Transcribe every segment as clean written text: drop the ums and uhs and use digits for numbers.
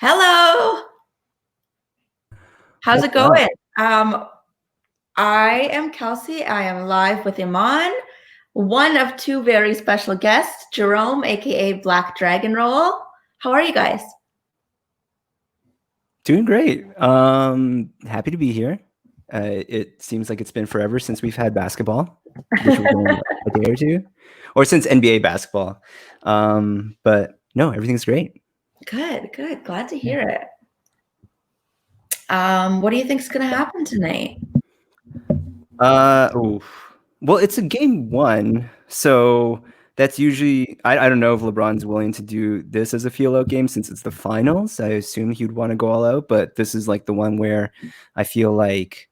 Hello. How's it What's up? going? I am Kelsey. I am live with Imman, one of two very special guests, Jerome, aka Black Dragon Roll. How are you guys? Doing great. Happy to be here. It seems like it's been forever since we've had basketball, which was only a day or two, or since NBA basketball. But no, everything's great. Good, good. Glad to hear it. What do you think is going to happen tonight? Well, it's a game one, so that's usually I don't know if LeBron's willing to do this as a feel out game since it's the finals. I assume he'd want to go all out, but this is like the one where I feel like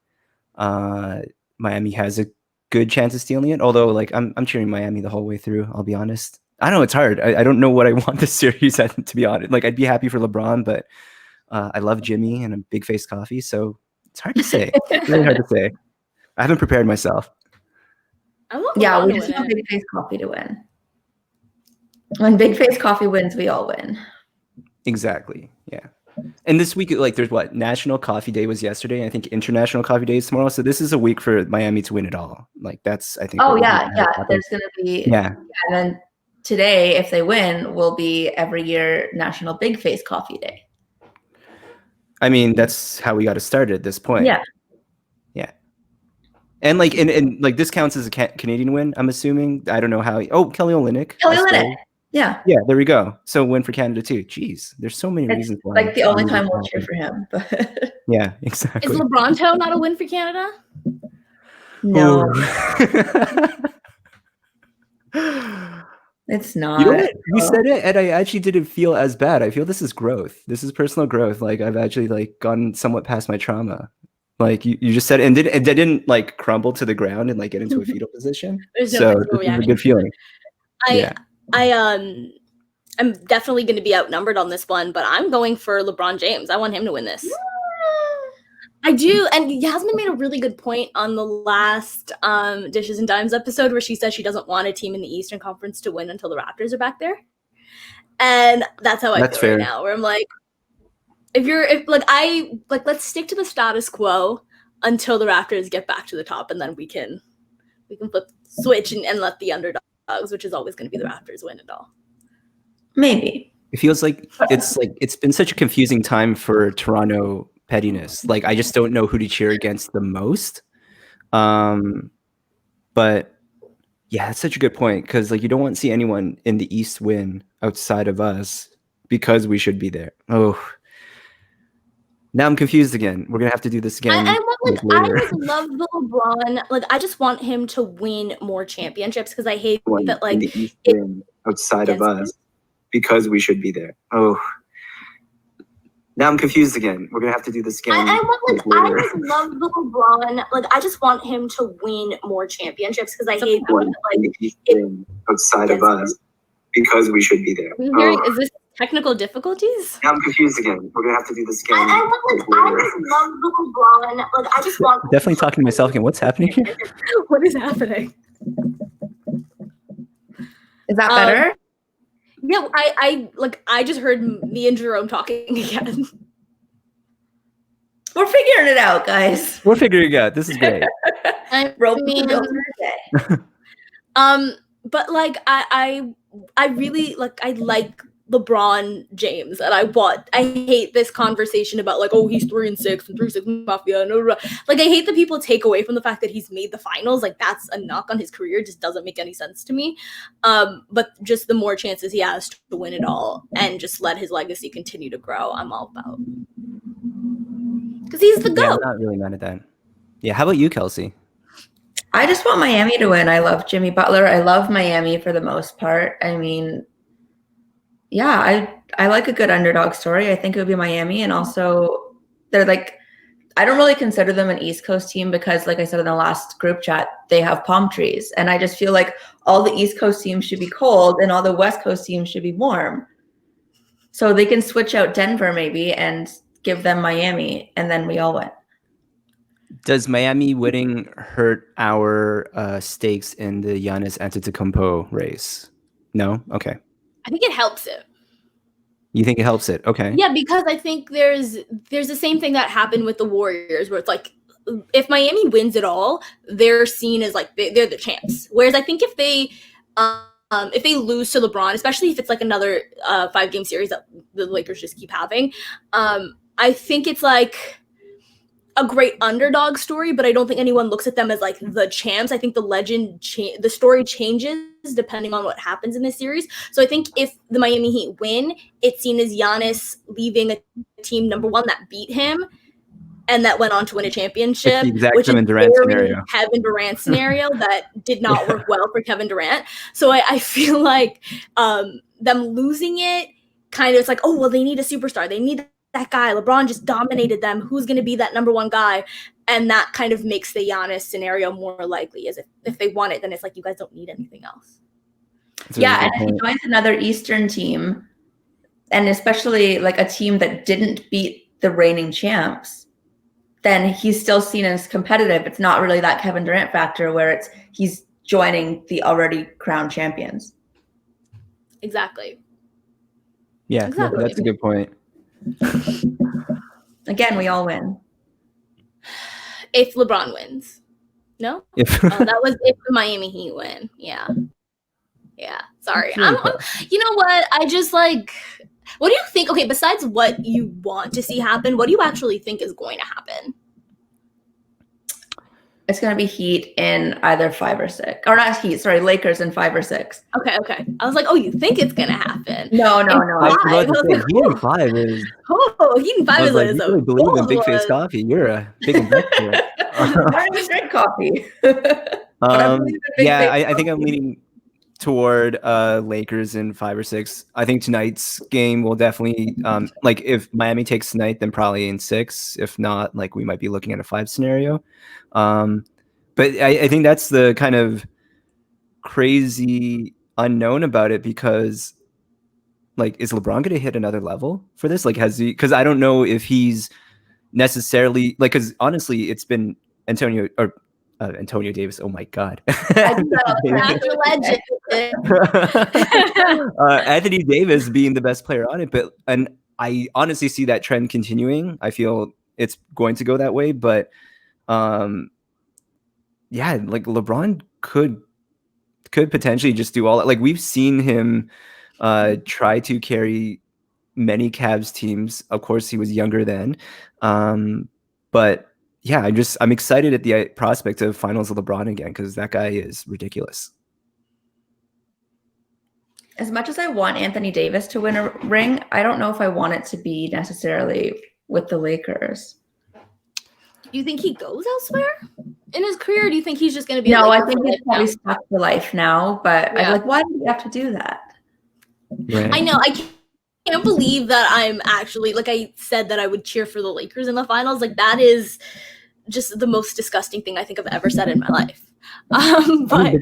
uh Miami has a good chance of stealing it. Although like I'm cheering Miami the whole way through, I'll be honest. I know it's hard. I don't know what I want this series at, to be honest. Like I'd be happy for LeBron, but I love Jimmy and a big face coffee, so it's hard to say. Really hard to say. I haven't prepared myself. Yeah, we just want Big Face Coffee to win. When Big Face Coffee wins, we all win. Exactly. Yeah. And this week, like, there's what? National Coffee Day was yesterday. And I think International Coffee Day is tomorrow. So this is a week for Miami to win it all. Like, that's, I think. Oh, yeah. There's going to be. Yeah. And then today, if they win, will be every year National Big Face Coffee Day. I mean, that's how we got to start at this point. Yeah. Yeah. And like, and like this counts as a Canadian win, I'm assuming. I don't know how. Kelly Olynyk. Kelly Olynyk. Yeah. Yeah, there we go. So win for Canada too. Jeez, there's so many reasons why. Like the only time we'll cheer for him. But yeah, exactly. Is LeBron not a win for Canada? No. It's not. You know what? You said it, and I actually didn't feel as bad. I feel this is growth. This is personal growth. Like I've actually like gone somewhat past my trauma. Like you just said it, and they didn't like crumble to the ground and like get into a fetal position. So this is a good feeling. I'm definitely going to be outnumbered on this one, but I'm going for LeBron James. I want him to win this. I do, and Yasmin made a really good point on the last Dishes and Dimes episode where she said she doesn't want a team in the Eastern Conference to win until the Raptors are back there, and that's how I feel right now. Where I'm like, let's stick to the status quo until the Raptors get back to the top, and then we can flip switch and let the underdogs, which is always going to be the Raptors, win it all. Maybe. It feels like it's been such a confusing time for Toronto pettiness. Like I just don't know who to cheer against the most. But yeah, that's such a good point because like you don't want to see anyone in the East win outside of us because we should be there. Oh, now I'm confused again. We're gonna have to do this again. I love the LeBron. Like I just want him to win more championships because I hate that like the East win outside of us because we should be there. Oh. Now I'm confused again. We're gonna have to do this again. I love the LeBron. Like I just want him to win more championships because I hate that outside of us because we should be there. Is this technical difficulties? Now I'm confused again. We're gonna have to do this again. I love the LeBron. Like I just want definitely talking to myself again. What's happening here? What is happening? Is that better? Yeah, I just heard me and Jerome talking again. We're figuring it out, guys. We're figuring it out. This is great. But like I really I like LeBron James, and I hate this conversation about like, oh, he's 3-6 and 3-6 mafia. No, like I hate that people take away from the fact that he's made the finals. Like that's a knock on his career. It just doesn't make any sense to me. But just the more chances he has to win it all and just let his legacy continue to grow, I'm all about. Because he's the GOAT. Yeah, I'm not really mad at that. Yeah, how about you, Kelsey? I just want Miami to win. I love Jimmy Butler. I love Miami for the most part. I mean, yeah, I like a good underdog story. I think it would be Miami. And also they're like, I don't really consider them an East Coast team because like I said in the last group chat, they have palm trees. And I just feel like all the East Coast teams should be cold and all the West Coast teams should be warm. So they can switch out Denver maybe and give them Miami and then we all win. Does Miami winning hurt our stakes in the Giannis Antetokounmpo race? No? Okay. I think it helps it. You think it helps it? Okay. Yeah, because I think there's the same thing that happened with the Warriors, where it's like, if Miami wins it all, they're seen as like they're the champs. Whereas I think if they lose to LeBron, especially if it's like another 5-game series that the Lakers just keep having, I think it's like a great underdog story, but I don't think anyone looks at them as like the champs. I think the story changes depending on what happens in this series. So I think if the Miami Heat win, it's seen as Giannis leaving a team number one that beat him and that went on to win a championship, which is a very Kevin Durant scenario that did not work well for Kevin Durant. So I feel like them losing it kind of, it's like, oh, well, they need a superstar. They need that guy. LeBron just dominated them. Who's going to be that number one guy? And that kind of makes the Giannis scenario more likely, as if they won it, then it's like, you guys don't need anything else. Yeah, and if he joins another Eastern team, and especially like a team that didn't beat the reigning champs, then he's still seen as competitive. It's not really that Kevin Durant factor where he's joining the already crowned champions. Exactly. Yeah, exactly. That's a good point. Again, we all win. If LeBron wins. No? That was if the Miami Heat win. Yeah. Yeah. Sorry. You know what? I just like, what do you think? Okay, besides what you want to see happen, what do you actually think is going to happen? It's going to be Heat in either 5 or 6. Or not Heat, sorry, Lakers in 5 or 6. Okay. I was like, oh, you think it's going to happen? No. Heat in 5 is... Oh, Heat in 5 is like... You really believe in Big Face Coffee. You're a big investor. I don't even drink coffee. I think I'm leaning toward Lakers in 5 or 6. I think tonight's game will definitely... like, if Miami takes tonight, then probably in 6. If not, like, we might be looking at a 5 scenario. But I think that's the kind of crazy unknown about it, because like, is LeBron going to hit another level for this? Like, has he, because I don't know if he's necessarily like, because honestly, it's been Antonio Davis. Oh my God. Anthony Davis being the best player on it. And I honestly see that trend continuing. I feel it's going to go that way, but yeah, like LeBron could potentially just do all that. Like, we've seen him try to carry many Cavs teams. Of course, he was younger then, but yeah, I'm excited at the prospect of finals of LeBron again, because that guy is ridiculous. As much as I want Anthony Davis to win a ring, I don't know if I want it to be necessarily with the Lakers. Do you think he goes elsewhere in his career? Or do you think he's just going to be? No, I think he's probably stuck for life now. But I'm like, why do you have to do that? Right. I know. I can't believe that I'm actually, like, I said that I would cheer for the Lakers in the finals. Like, that is just the most disgusting thing I think I've ever said in my life. But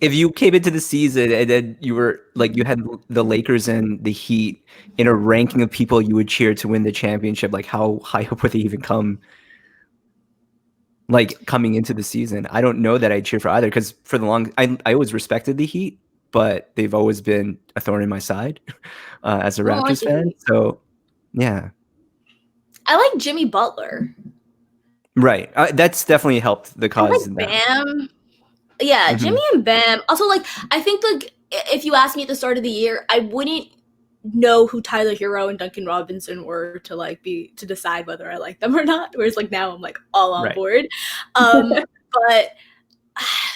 if you came into the season and then you were like, you had the Lakers and the Heat in a ranking of people you would cheer to win the championship, like, how high up would they even come? Like, coming into the season, I don't know that I'd cheer for either, because for the I always respected the Heat, but they've always been a thorn in my side as a Raptors fan. So, yeah. I like Jimmy Butler. Right. That's definitely helped the cause. I like Bam. Yeah, mm-hmm. Jimmy and Bam. Also, like, I think, like, if you asked me at the start of the year, I wouldn't know who Tyler Herro and Duncan Robinson were to decide whether I like them or not. Whereas, like, now I'm like all on board. But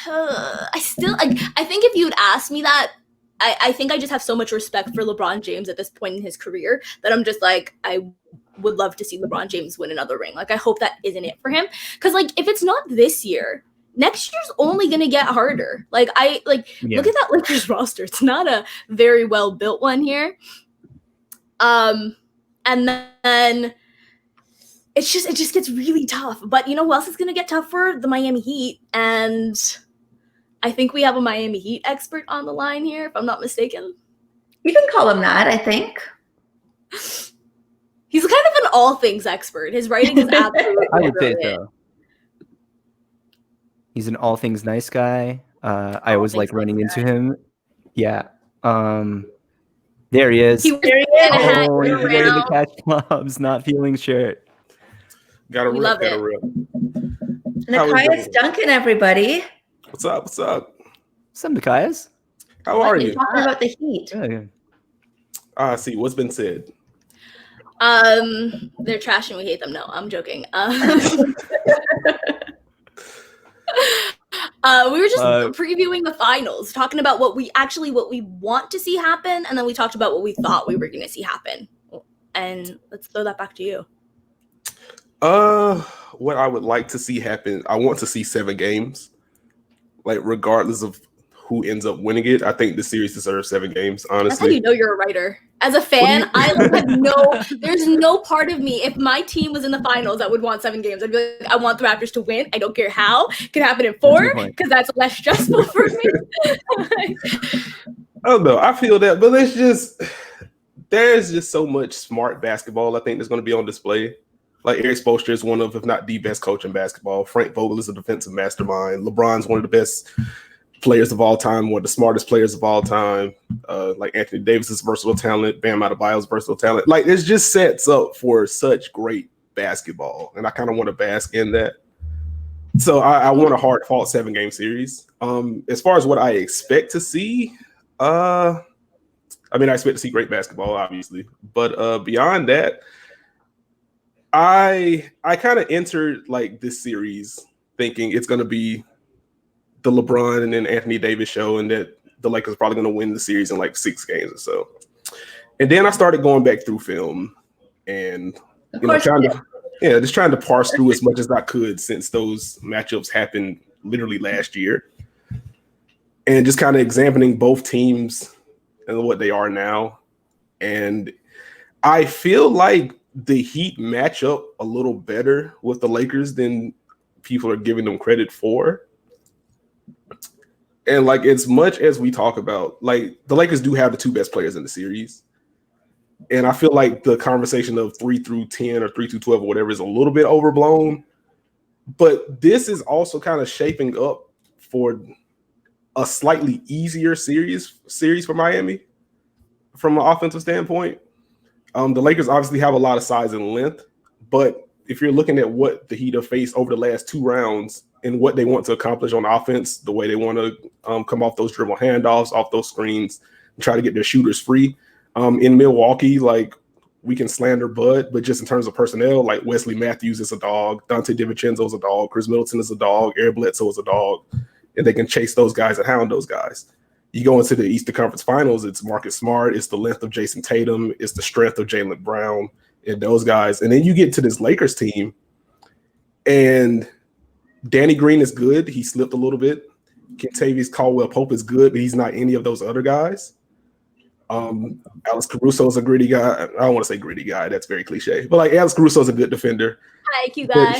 I still, like, I think if you'd asked me that, I think I just have so much respect for LeBron James at this point in his career that I'm just like, I would love to see LeBron James win another ring. Like, I hope that isn't it for him. Because, like, if it's not this year, next year's only going to get harder. Like, look at that Lakers roster. It's not a very well built one here. And then it just gets really tough. But you know who else is going to get tougher? The Miami Heat. And I think we have a Miami Heat expert on the line here, if I'm not mistaken. You can call him that, I think. He's kind of an all things expert. His writing is absolutely I would say so. He's an all things nice guy. I always like running into him. Yeah. There he is. He was There he in a is. hat Oh, he's year ready to round. catch lobs, not feeling shirt. Gotta We rip, love gotta it. rip. How is Nikias it? Duncan, everybody. What's up? What's up? Some Nikias. How are What you? is Talking about the Heat. Yeah. I see. What's been said? They're trash and we hate them. No, I'm joking. We were just previewing the finals, talking about what we want to see happen, and then we talked about what we thought we were going to see happen. And let's throw that back to you. What I would like to see happen, I want to see 7 games. Like, regardless of who ends up winning it, I think the series deserves 7 games, honestly. That's how you know you're a writer. As a fan, there's no part of me, if my team was in the finals, that would want 7 games. I'd be like, I want the Raptors to win. I don't care how. It could happen in 4, because that's less stressful for me. I don't know. I feel that, but there's just so much smart basketball I think that's going to be on display. Like, Eric Spoelstra is one of, if not the best coach in basketball. Frank Vogel is a defensive mastermind. LeBron's one of the best players of all time, one of the smartest players of all time. Like, Anthony Davis is versatile talent. Bam Adebayo's versatile talent. Like, it just sets up for such great basketball, and I kind of want to bask in that. So I want a hard-fought 7-game series. As far as what I expect to see, I expect to see great basketball, obviously. But beyond that, I kind of entered like this series thinking it's going to be the LeBron and then Anthony Davis show, and that the Lakers are probably going to win the series in like 6 games or so. And then I started going back through film and just trying to parse through as much as I could since those matchups happened literally last year, and just kind of examining both teams and what they are now. And I feel like the Heat match up a little better with the Lakers than people are giving them credit for. And like, as much as we talk about, like, the Lakers do have the 2 best players in the series. And I feel like the conversation of 3 through 10 or 3 through 12 or whatever is a little bit overblown. But this is also kind of shaping up for a slightly easier series for Miami from an offensive standpoint. The Lakers obviously have a lot of size and length, but if you're looking at what the Heat have faced over the last 2 rounds and what they want to accomplish on offense, the way they want to come off those dribble handoffs, off those screens, and try to get their shooters free. In Milwaukee, like, we can slander Bud, but just in terms of personnel, like, Wesley Matthews is a dog, Dante DiVincenzo is a dog, Chris Middleton is a dog, Eric Bledsoe is a dog, and they can chase those guys and hound those guys. You go into the Eastern Conference Finals, it's Marcus Smart, it's the length of Jason Tatum, it's the strength of Jaylen Brown and those guys. And then you get to this Lakers team, and Danny Green is good. He slipped a little bit. Kentavious Caldwell-Pope is good, but he's not any of those other guys. Alex Caruso is a gritty guy. I don't want to say gritty guy. That's very cliche. But like, Alex Caruso is a good defender. Hi, cute guy.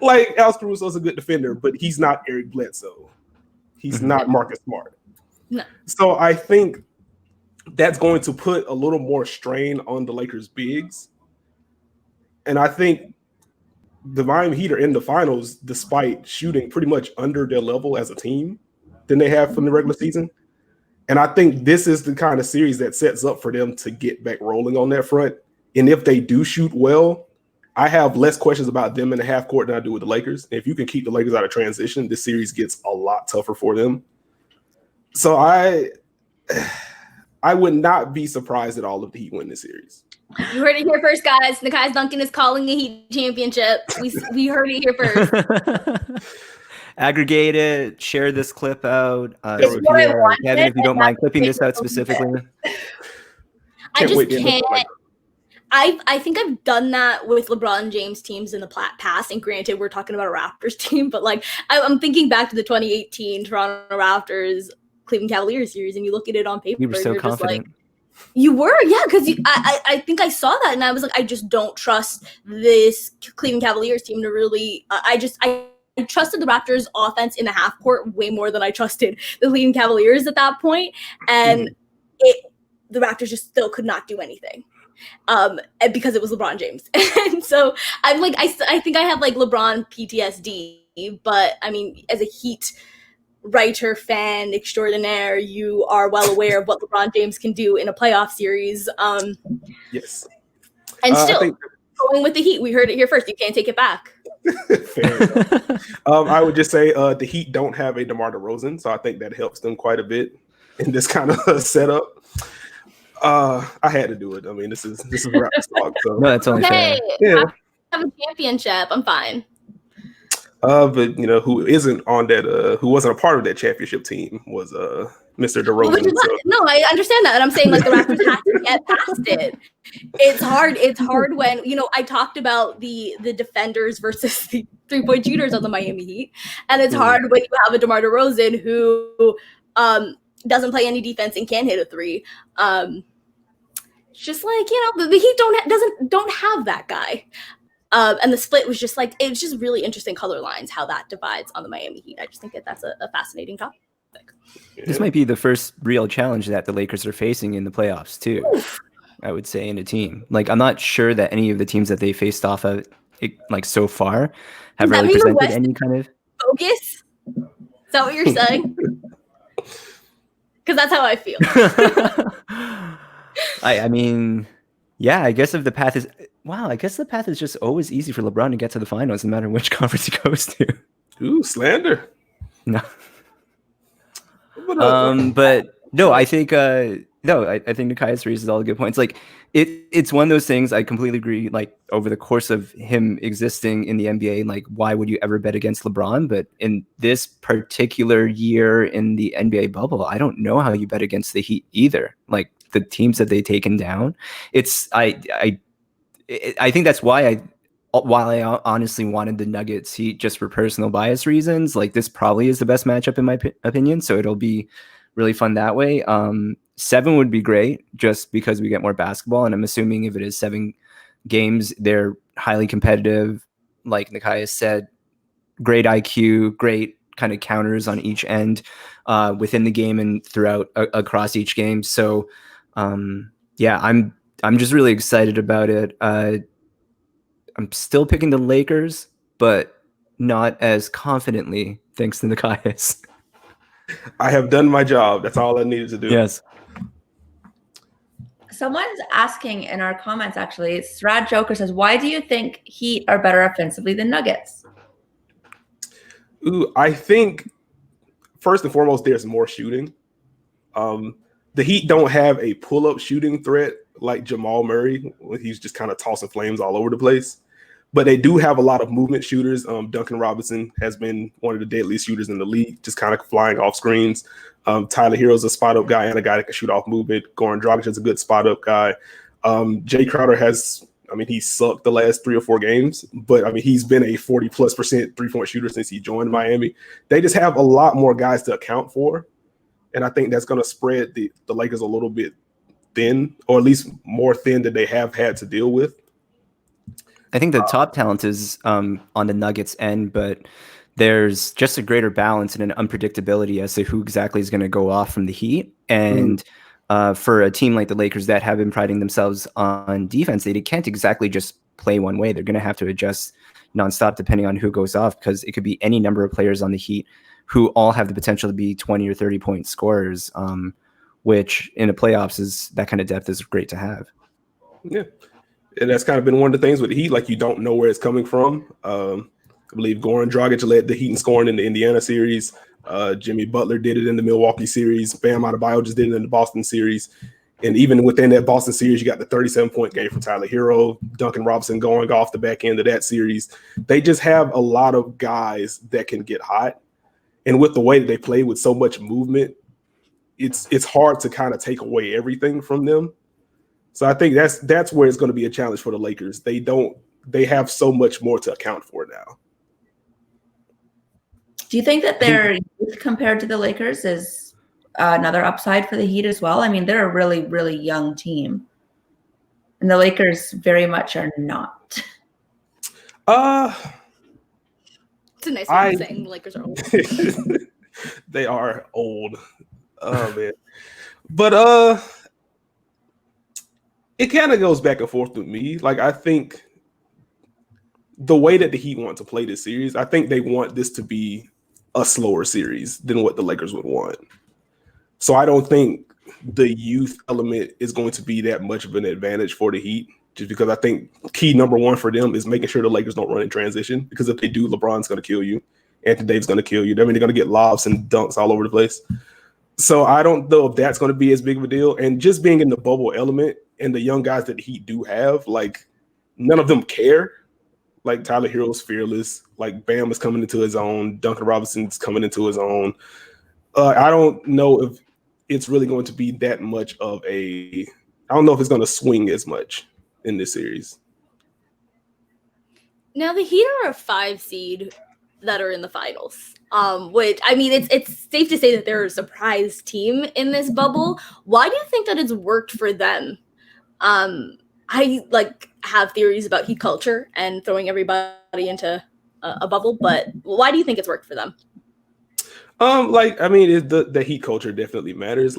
Like, Alex Caruso is a good defender, but he's not Eric Bledsoe. He's not Marcus Smart. No. So I think that's going to put a little more strain on the Lakers' bigs. And I think the Miami Heat are in the finals despite shooting pretty much under their level as a team than they have from the regular season. And I think this is the kind of series that sets up for them to get back rolling on that front. And if they do shoot well, I have less questions about them in the half court than I do with the Lakers. And if you can keep the Lakers out of transition, this series gets a lot tougher for them. So I would not be surprised at all if the Heat win this series. You heard it here first, guys. Nikias Duncan is calling the Heat championship. We heard it here first. Aggregate it, share this clip out. It's what I wanted, Kevin, if you don't and mind that's clipping what this out specifically. I just can't. I think I've done that with LeBron James teams in the past, and granted, we're talking about a Raptors team, but like, I'm thinking back to the 2018 Toronto Raptors Cleveland Cavaliers series, and you look at it on paper, We were so you're confident. just like, you were, yeah, because I think I saw that, and I was like, I just don't trust this Cleveland Cavaliers team to really. I trusted the Raptors' offense in the half court way more than I trusted the Cleveland Cavaliers at that point, and the Raptors just still could not do anything. Because it was LeBron James. And so I'm like, I think I have like LeBron PTSD, but I mean, as a Heat writer, fan extraordinaire, you are well aware of what LeBron James can do in a playoff series. Yes. And still, I think going with the Heat. We heard it here first. You can't take it back. fair enough. I would just say the Heat don't have a DeMar DeRozan, so I think that helps them quite a bit in this kind of setup. I had to do it. I mean, this is Raptors talk. So. No, that's only fair. Yeah. I have a championship. I'm fine. But who isn't on that? Who wasn't a part of that championship team was Mr. DeRozan. No, I understand that, and I'm saying like the Raptors have to get past it. It's hard. It's hard when I talked about the defenders versus the 3-point shooters on the Miami Heat, and it's hard when you have a DeMar DeRozan who doesn't play any defense and can't hit a three. It's just like the Heat don't have that guy. And the split was just it was just really interesting color lines how that divides on the Miami Heat. I just think that's a fascinating topic. This might be the first real challenge that the Lakers are facing in the playoffs too. I would say in a team. I'm not sure that any of the teams that they faced off of so far have really presented any kind of focus. Is that what you're saying? Because that's how I feel. I mean, yeah, I guess if the path is I guess the path is just always easy for LeBron to get to the finals, no matter which conference he goes to. Ooh, slander. No. But no, I think I think Nikias raises all the good points. It's one of those things I completely agree. Over the course of him existing in the NBA, why would you ever bet against LeBron? But in this particular year in the NBA bubble, I don't know how you bet against the Heat either. The teams that they've taken down, I think that's why while I honestly wanted the Nuggets Heat just for personal bias reasons, this probably is the best matchup in my opinion. So it'll be really fun that way. 7 would be great just because we get more basketball. And I'm assuming if it is 7 games, they're highly competitive. Like Nikias said, great IQ, great kind of counters on each end within the game and throughout across each game. So yeah, I'm just really excited about it. I'm still picking the Lakers, but not as confidently, thanks to Nikias. I have done my job. That's all I needed to do. Yes. Someone's asking in our comments, actually, Srad Joker says, why do you think Heat are better offensively than Nuggets? Ooh, I think, first and foremost, there's more shooting. The Heat don't have a pull-up shooting threat like Jamal Murray. He's just kind of tossing flames all over the place. But they do have a lot of movement shooters. Duncan Robinson has been one of the deadliest shooters in the league, just kind of flying off screens. Tyler Herro's a spot-up guy and a guy that can shoot off movement. Goran Dragic is a good spot-up guy. Jay Crowder he sucked the last 3 or 4 games, but he's been a 40+% three-point shooter since he joined Miami. They just have a lot more guys to account for. And I think that's going to spread the Lakers a little bit thin, or at least more thin than they have had to deal with. I think the top talent is on the Nuggets end, but there's just a greater balance and an unpredictability as to who exactly is going to go off from the Heat. And for a team like the Lakers that have been priding themselves on defense, they can't exactly just play one way. They're going to have to adjust nonstop depending on who goes off, because it could be any number of players on the Heat who all have the potential to be 20 or 30 point scorers, which in the playoffs is that kind of depth is great to have. Yeah. And that's kind of been one of the things with the Heat, you don't know where it's coming from. I believe Goran Dragic led the Heat in scoring in the Indiana series. Jimmy Butler did it in the Milwaukee series. Bam Adebayo just did it in the Boston series. And even within that Boston series, you got the 37-point game from Tyler Herro, Duncan Robinson going off the back end of that series. They just have a lot of guys that can get hot. And with the way that they play with so much movement, it's hard to kind of take away everything from them. So I think that's where it's going to be a challenge for the Lakers. They have so much more to account for now. Do you think that their youth compared to the Lakers is another upside for the Heat as well? They're a really, really young team. And the Lakers very much are not. It's a nice way of saying the Lakers are old. They are old. Oh, man. But it kind of goes back and forth with me. I think the way that the Heat want to play this series, I think they want this to be a slower series than what the Lakers would want. So I don't think the youth element is going to be that much of an advantage for the Heat, just because I think key number one for them is making sure the Lakers don't run in transition, because if they do, LeBron's going to kill you. Anthony Davis going to kill you. I mean, they're going to get lobs and dunks all over the place. So I don't know if that's going to be as big of a deal. And just being in the bubble element and the young guys that the Heat do have, like, none of them care. Like, Tyler Herro's fearless. Like, Bam is coming into his own. Duncan Robinson's coming into his own. I don't know if it's really going to be that much of a – I don't know if it's going to swing as much in this series. Now, the Heat are a 5 seed that are in the finals. Which, I mean, it's safe to say that they're a surprise team in this bubble. Why do you think that it's worked for them? I have theories about Heat culture and throwing everybody into a bubble, but why do you think it's worked for them? The Heat culture definitely matters.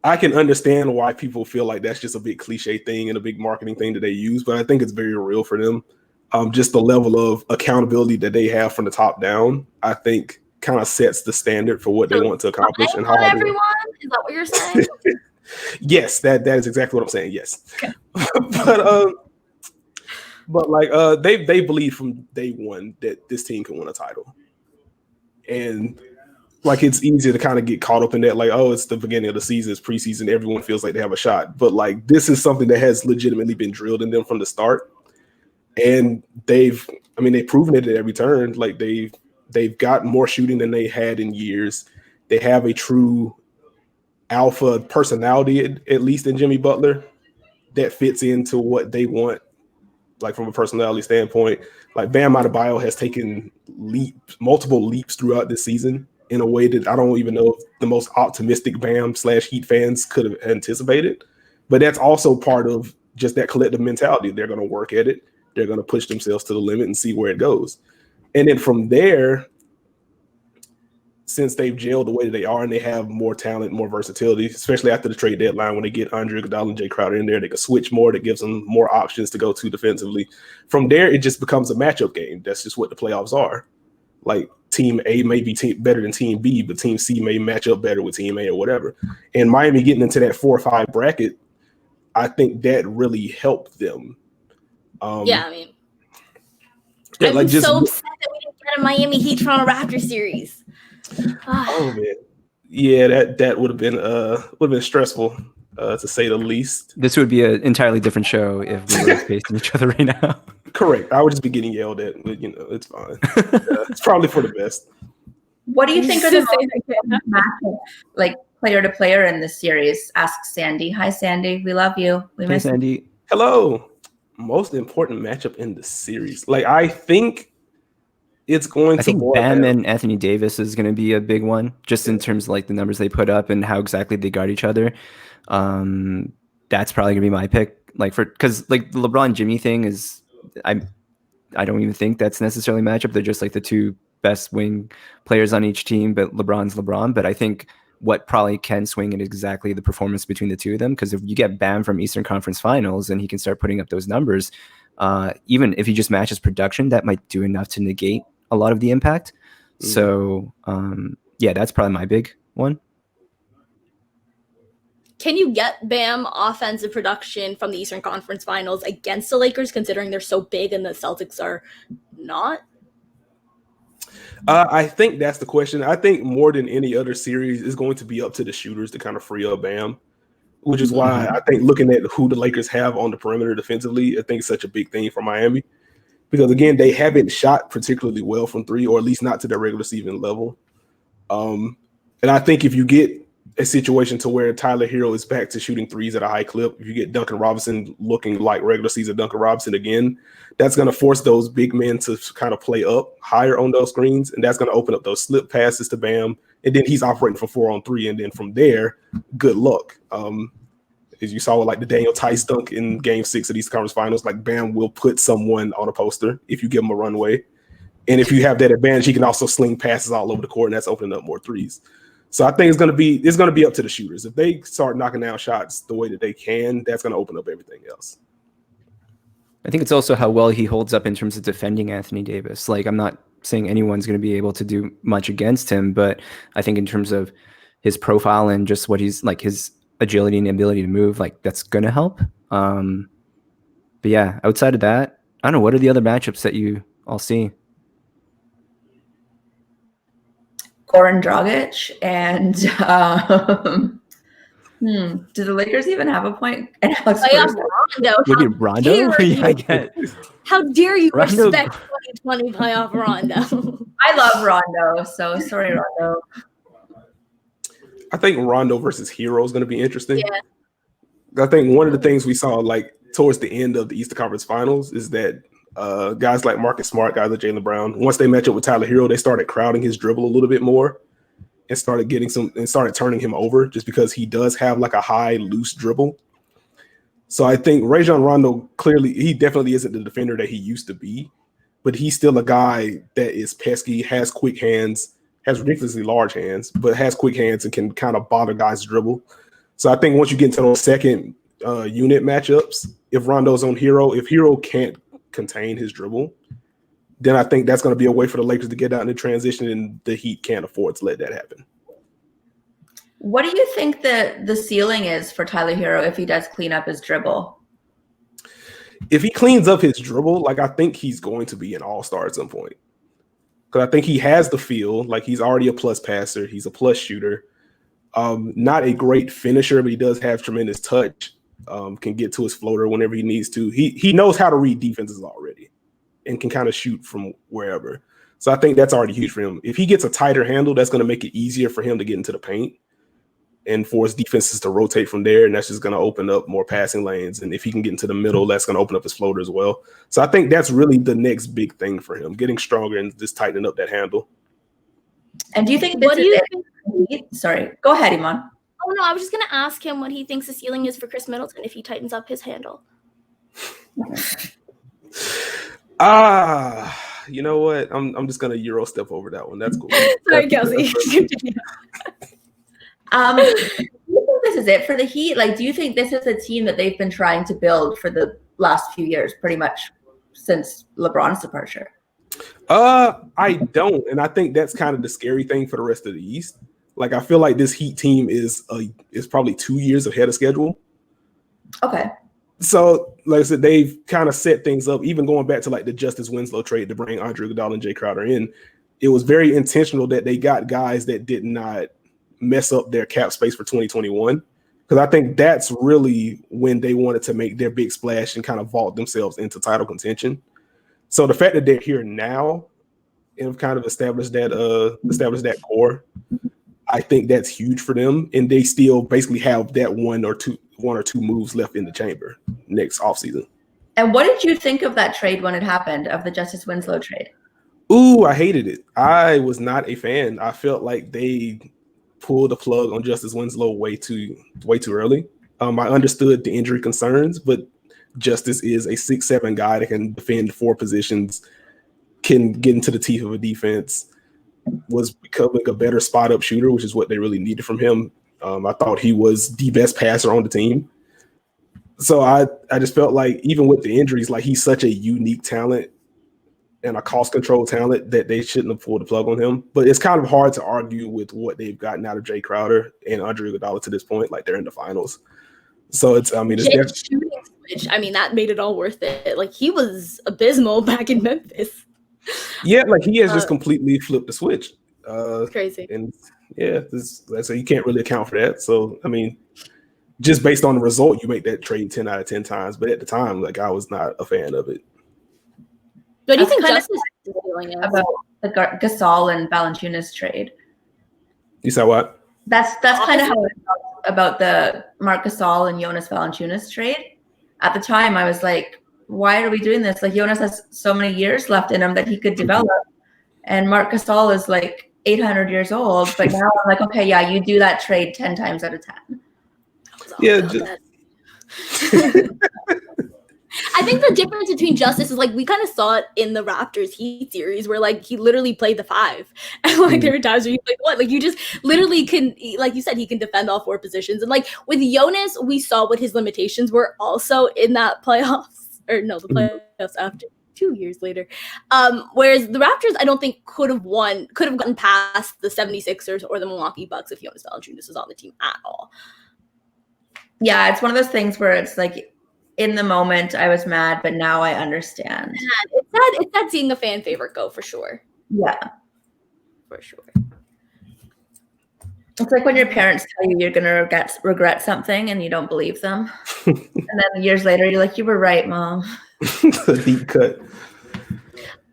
I can understand why people feel like that's just a big cliche thing and a big marketing thing that they use, but I think it's very real for them. Just the level of accountability that they have from the top down, I think, kind of sets the standard for what they want to accomplish and how everyone. Is that what you're saying? Yes, that is exactly what I'm saying. Yes, okay. but they believe from day one that this team can win a title, and it's easy to kind of get caught up in that. It's the beginning of the season, it's preseason, everyone feels like they have a shot, but this is something that has legitimately been drilled in them from the start. And they've proven it at every turn. They've got more shooting than they had in years. They have a true alpha personality, at least in Jimmy Butler, that fits into what they want, from a personality standpoint. Bam Adebayo has taken multiple leaps throughout this season in a way that I don't even know if the most optimistic Bam/Heat fans could have anticipated. But that's also part of just that collective mentality. They're going to work at it. They're going to push themselves to the limit and see where it goes. And then from there, since they've gelled the way that they are and they have more talent, more versatility, especially after the trade deadline, when they get Andre Iguodala and Jay Crowder in there, they can switch more. That gives them more options to go to defensively. From there, it just becomes a matchup game. That's just what the playoffs are. Team A may be better than Team B, but Team C may match up better with Team A or whatever. And Miami getting into that 4 or 5 bracket, I think that really helped them. I'm so upset that we didn't get a Miami Heat Toronto Raptors series. Oh man, yeah, that would have been stressful to say the least. This would be an entirely different show if we were facing each other right now. Correct. I would just be getting yelled at, but it's fine. It's probably for the best. What do you think are the most matchups, player to player in this series? Ask Sandy. Hi, Sandy. We love you. We miss Sandy. you. Hello. Most important matchup in the series. I think it's going to. I think Bam and Anthony Davis is going to be a big one, just in terms of the numbers they put up and how exactly they guard each other. That's probably going to be my pick. Because the LeBron Jimmy thing is, I don't even think that's necessarily a matchup. They're just the two best wing players on each team, but LeBron's LeBron. But I think what probably can swing it is exactly the performance between the two of them. Because if you get Bam from Eastern Conference Finals and he can start putting up those numbers, even if he just matches production, that might do enough to negate a lot of the impact. So that's probably my big one. Can you get Bam offensive production from the Eastern Conference Finals against the Lakers, considering they're so big and the Celtics are not? I think that's the question. I think more than any other series is going to be up to the shooters to kind of free up Bam, which is why I think looking at who the Lakers have on the perimeter defensively, I think it's such a big thing for Miami. Because, again, they haven't shot particularly well from 3, or at least not to their regular season level. And I think if you get a situation to where Tyler Herro is back to shooting 3s at a high clip, if you get Duncan Robinson looking like regular season Duncan Robinson again, that's going to force those big men to kind of play up higher on those screens, and that's going to open up those slip passes to Bam, and then he's operating for 4-on-3, and then from there, good luck. As you saw with the Daniel Tice dunk in Game 6 of these conference finals, Bam will put someone on a poster if you give him a runway. And if you have that advantage, he can also sling passes all over the court, and that's opening up more 3s. So I think it's going to be up to the shooters. If they start knocking down shots the way that they can, that's going to open up everything else. I think it's also how well he holds up in terms of defending Anthony Davis. I'm not saying anyone's going to be able to do much against him, but I think in terms of his profile and just what he's like, his agility and ability to move, like that's going to help. But yeah, outside of that, I don't know. What are the other matchups that you all see? Goran Dragic and do the Lakers even have a point? And Alex Playoff Caruso? Rondo. Look at Rondo. Yeah, I get. How dare you Rondo- respect 2020 playoff Rondo? I love Rondo, so sorry, Rondo. I think Rondo versus Herro is going to be interesting. Yeah. I think one of the things we saw like towards the end of the Eastern Conference Finals is that guys like Marcus Smart, guys like Jaylen Brown, once they match up with Tyler Herro, they started crowding his dribble a little bit more and started turning him over just because he does have like a high loose dribble. So I think Rajon Rondo he definitely isn't the defender that he used to be, but he's still a guy that is pesky, has quick hands, has ridiculously large hands, but has quick hands and can kind of bother guys' dribble. So I think once you get into those second unit matchups, if Rondo's on Herro, if Herro can't contain his dribble, then I think that's going to be a way for the Lakers to get out in the transition, and the Heat can't afford to let that happen. What do you think the ceiling is for Tyler Herro if he does clean up his dribble? If he cleans up his dribble, like I think he's going to be an all-star at some point. Because I think he has the feel, like he's already a plus passer, he's a plus shooter. Not a great finisher, but he does have tremendous touch. Can get to his floater whenever he needs to. He knows how to read defenses already and can kind of shoot from wherever. So I think that's already huge for him. If he gets a tighter handle, that's going to make it easier for him to get into the paint and for his defenses to rotate from there. And that's just going to open up more passing lanes. And if he can get into the middle, that's going to open up his floater as well. So I think that's really the next big thing for him, getting stronger and just tightening up that handle. And do you think this is it? Sorry, go ahead, Imman. Oh no, I was just gonna ask him what he thinks the ceiling is for Chris Middleton if he tightens up his handle. You know what? I'm just gonna Euro step over that one. That's cool. Sorry, Kelsey. Do you think this is it for the Heat? Like, do you think this is a team that they've been trying to build for the last few years, pretty much since LeBron's departure? I don't, and I think that's kind of the scary thing for the rest of the East. Like, I feel like this Heat team is probably 2 years ahead of schedule. Okay. So, like I said, they've kind of set things up, even going back to like the Justice Winslow trade to bring Andre Iguodala and Jay Crowder in. It was very intentional that they got guys that did not mess up their cap space for 2021. Because I think that's really when they wanted to make their big splash and kind of vault themselves into title contention. So the fact that they're here now and have kind of established that core, I think that's huge for them. And they still basically have that one or two moves left in the chamber next offseason. And what did you think of that trade when it happened, of the Justice Winslow trade? Ooh, I hated it. I was not a fan. I felt like they pulled the plug on Justice Winslow way too early. I understood the injury concerns, but Justice is a 6'7" guy that can defend 4 positions, can get into the teeth of a defense, was becoming a better spot-up shooter, which is what they really needed from him. I thought he was the best passer on the team. So I just felt like even with the injuries, like he's such a unique talent and a cost control talent that they shouldn't have pulled the plug on him. But it's kind of hard to argue with what they've gotten out of Jay Crowder and Andre Iguodala to this point. Like, they're in the finals. So it's Jay's shooting switch, that made it all worth it. Like, he was abysmal back in Memphis. Yeah, like he has just completely flipped the switch. It's crazy. And yeah, so you can't really account for that. So, just based on the result, you make that trade 10 out of 10 times. But at the time, like, I was not a fan of it. What do you think Justice is feeling is? About the Gasol and Valanciunas trade? You said what? That's kind of how I felt about the Marc Gasol and Jonas Valanciunas trade. At the time, I was like, why are we doing this? Like, Jonas has so many years left in him that he could develop. And Marc Gasol is like 800 years old. But now I'm like, okay, yeah, you do that trade 10 times out of 10. Yeah. I think the difference between Justice is, like, we kind of saw it in the Raptors Heat series where, like, he literally played the 5. And, like, there were times where he's like, what? Like, you just literally can, like you said, he can defend all 4 positions. And, like, with Jonas, we saw what his limitations were also in that playoffs. Or, no, the playoffs after. 2 years later. Whereas the Raptors, I don't think could have gotten past the 76ers or the Milwaukee Bucks if Jonas Valanciunas was on the team at all. Yeah, it's one of those things where it's like, in the moment, I was mad, but now I understand. Man, it's sad seeing a fan favorite go, for sure. Yeah. For sure. It's like when your parents tell you you're going to regret something and you don't believe them. And then years later, you're like, you were right, Mom. A deep cut.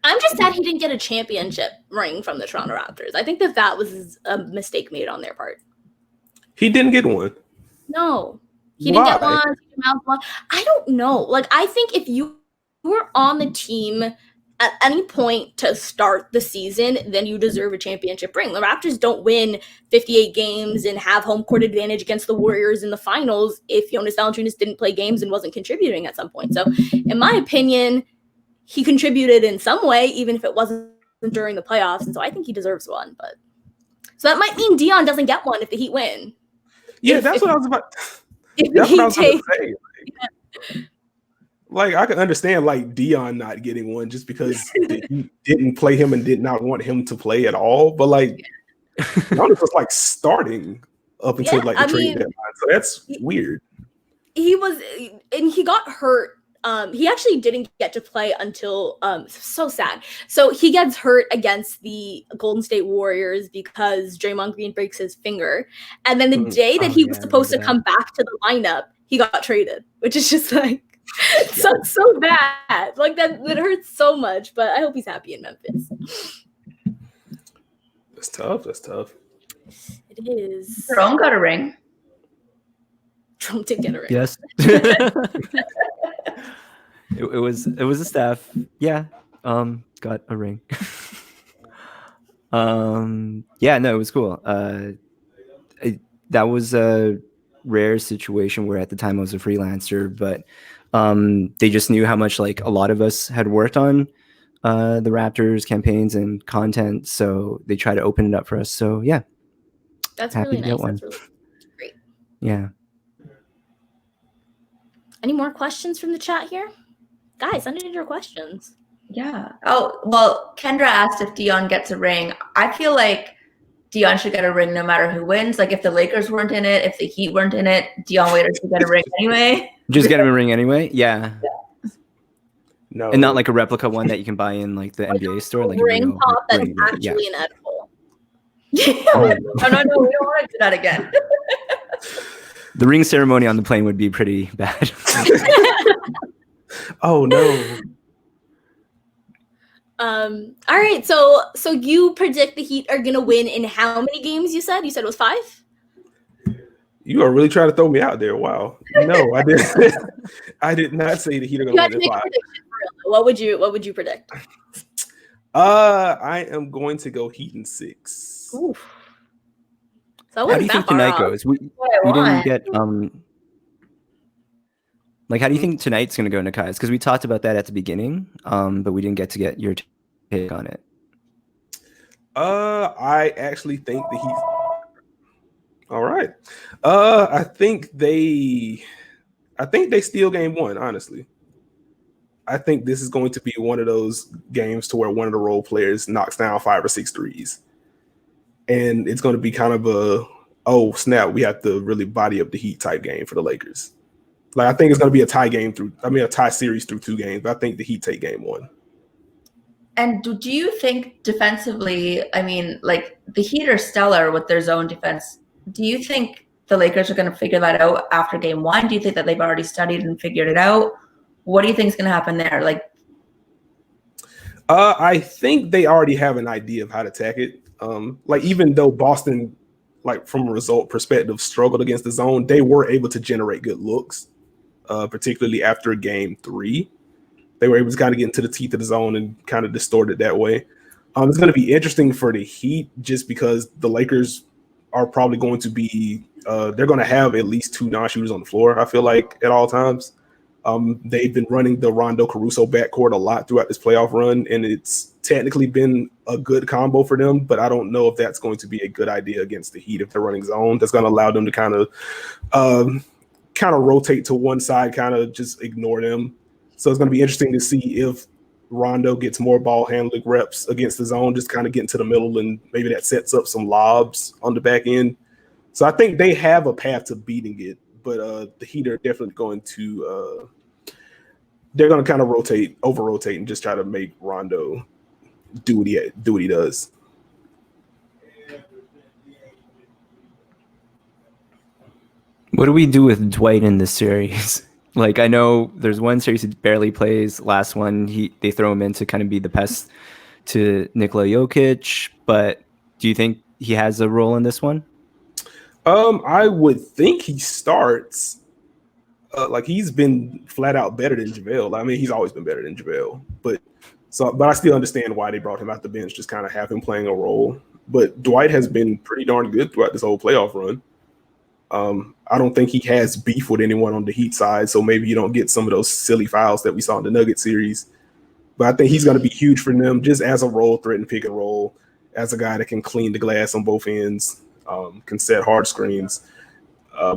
I'm just sad he didn't get a championship ring from the Toronto Raptors. I think that was a mistake made on their part. He didn't get one. No. He didn't get one. I don't know. Like, I think if you were on the team at any point to start the season, then you deserve a championship ring. The Raptors don't win 58 games and have home court advantage against the Warriors in the finals if Jonas Valanciunas didn't play games and wasn't contributing at some point. So, in my opinion, he contributed in some way, even if it wasn't during the playoffs. And so I think he deserves one. But so that might mean Dion doesn't get one if the Heat win. Yeah, that's what I was about. That's what I was going to say. Like, I can understand like Dion not getting one just because he didn't play him and did not want him to play at all. But like, Jonas was like starting up until like the trade deadline, so that's weird. He was, and he got hurt. He actually didn't get to play until so sad. So he gets hurt against the Golden State Warriors because Draymond Green breaks his finger, and then the day that he was supposed to come back to the lineup, he got traded, which is just like so bad. Like that hurts so much. But I hope he's happy in Memphis. That's tough. It is. Jerome got a ring. Jerome did get a ring. Yes. It was a staff. Yeah. Got a ring. Yeah, no, it was cool. That was a rare situation where at the time I was a freelancer, but they just knew how much like a lot of us had worked on the Raptors campaigns and content, so they tried to open it up for us. So yeah, that's happy really to nice. get one. That's really great. Yeah. Any more questions from the chat here? Guys, send in your questions. Yeah. Oh, well, Kendra asked if Dion gets a ring. I feel like Dion should get a ring no matter who wins. Like if the Lakers weren't in it, if the Heat weren't in it, Dion Waiters should get a ring anyway. Just get him a ring anyway? Yeah. No. And not like a replica one that you can buy in like the NBA store. Like ring pop that's ring, actually an edible. Yeah. No, we don't want to do that again. The ring ceremony on the plane would be pretty bad. Oh no. All right, so you predict the Heat are gonna win in how many games? You said it was 5. You are really trying to throw me out there. Wow. No, I didn't. I did not say the Heat are going to win in 5. What would you predict? I am going to go Heat in 6. Oof. So how do you think tonight goes? We didn't get like, how do you think tonight's going to go, Nakai? Because we talked about that at the beginning, but we didn't get your take on it. I actually think the Heat. All right. I think they steal game 1, honestly. I think this is going to be one of those games to where one of the role players knocks down 5 or 6 threes. And it's going to be kind of oh, snap, we have to really body up the Heat type game for the Lakers. Like, I think it's going to be a tie series through 2 games, but I think the Heat take game 1. And do you think defensively, I mean, like the Heat are stellar with their zone defense. Do you think the Lakers are going to figure that out after game 1? Do you think that they've already studied and figured it out? What do you think is going to happen there? Like, I think they already have an idea of how to attack it. Like, even though Boston, like from a result perspective, struggled against the zone, they were able to generate good looks, particularly after game 3. They were able to kind of get into the teeth of the zone and kind of distort it that way. It's going to be interesting for the Heat just because the Lakers are probably going to be they're going to have at least 2 non-shooters on the floor, I feel like, at all times. They've been running the Rondo Caruso backcourt a lot throughout this playoff run, and it's technically been a good combo for them, but I don't know if that's going to be a good idea against the Heat if they're running zone. That's going to allow them to kind of rotate to one side, kind of just ignore them. So it's going to be interesting to see if Rondo gets more ball handling reps against the zone, just kind of getting to the middle, and maybe that sets up some lobs on the back end. So I think they have a path to beating it, but the Heat are definitely going to they're going to kind of over rotate, and just try to make Rondo do what he does. What do we do with Dwight in this series? Like, I know there's one series he barely plays. Last one, they throw him in to kind of be the pest to Nikola Jokic. But do you think he has a role in this one? I would think he starts. Like, he's been flat out better than JaVale. I mean, he's always been better than JaVale. But I still understand why they brought him out the bench, just kind of have him playing a role. But Dwight has been pretty darn good throughout this whole playoff run. I don't think he has beef with anyone on the Heat side, so maybe you don't get some of those silly fouls that we saw in the Nuggets series. But I think he's going to be huge for them, just as a role threat and pick and roll, as a guy that can clean the glass on both ends, can set hard screens. I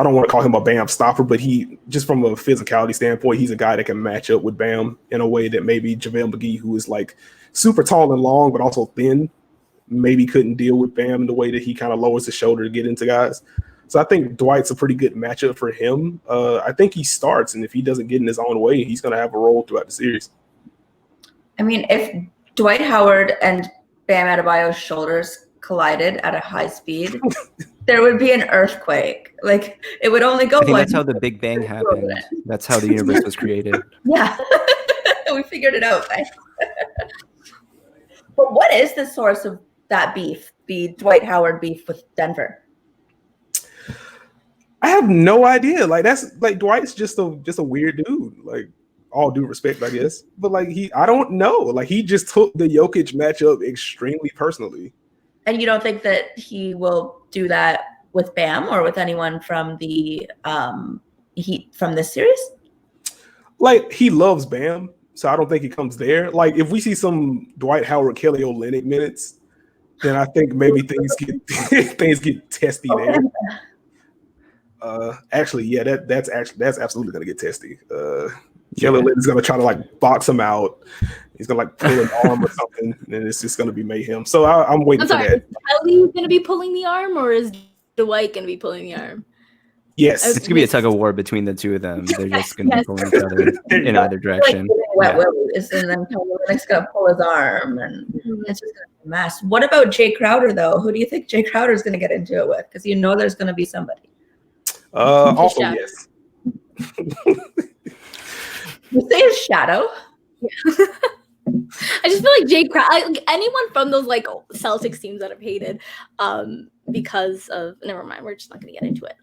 don't want to call him a Bam stopper, but he, just from a physicality standpoint, he's a guy that can match up with Bam in a way that maybe JaVale McGee, who is like super tall and long, but also thin, maybe couldn't deal with Bam in the way that he kind of lowers his shoulder to get into guys. So I think Dwight's a pretty good matchup for him. I think he starts, and if he doesn't get in his own way, he's going to have a role throughout the series. I mean, if Dwight Howard and Bam Adebayo's shoulders collided at a high speed, there would be an earthquake. Like, it would only go. I think that's how the Big Bang happened. That's how the universe was created. Yeah, we figured it out. Right? But what is the source of that beef, the Dwight Howard beef with Denver? I have no idea. Like, that's like, Dwight's just a weird dude. Like, all due respect, I guess. But like, I don't know. Like, he just took the Jokic matchup extremely personally. And you don't think that he will do that with Bam or with anyone from the Heat from this series? Like, he loves Bam, so I don't think he comes there. Like, if we see some Dwight Howard, Kelly Olynyk minutes, then I think maybe things get testy there. Actually, yeah, that's absolutely gonna get testy. Kelly Olynyk's gonna try to like box him out. He's gonna like pull an arm or something, and it's just gonna be mayhem. So I'm waiting for that. Is Kelly gonna be pulling the arm, or is Dwight gonna be pulling the arm? Yes, it's gonna be a tug of war between the two of them. They're just gonna be pulling each other in either direction. Like, and then Kelly Olynyk's gonna pull his arm, and it's just gonna be a mess. What about Jay Crowder though? Who do you think Jay Crowder is gonna get into it with? Because you know there's gonna be somebody. Also, yes. You say his shadow? Yeah. I just feel like Jay Crowder, like anyone from those like Celtics teams that I've hated, because of, never mind, we're just not gonna get into it.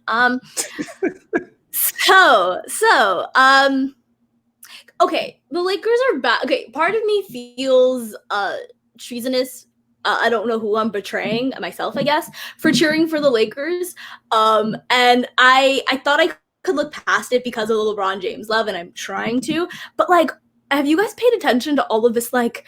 Okay, the Lakers are back. Okay, part of me feels treasonous. I don't know who I'm betraying, myself, I guess, for cheering for the Lakers. And I thought I could look past it because of the LeBron James love, and I'm trying to. But like, have you guys paid attention to all of this, like,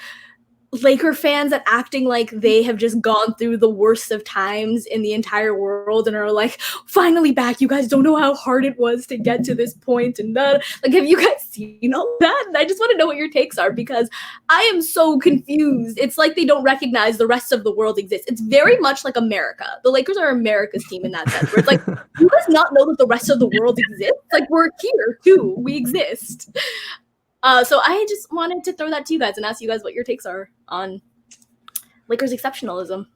Laker fans that acting like they have just gone through the worst of times in the entire world and are like, finally back, you guys don't know how hard it was to get to this point, and that, like, have you guys seen all that? And I just want to know what your takes are, because I am so confused. It's like they don't recognize the rest of the world exists. It's very much like America. The Lakers are America's team in that sense, where it's like, you guys not know that the rest of the world exists? Like, we're here too. We exist. So I just wanted to throw that to you guys and ask you guys what your takes are on Lakers exceptionalism.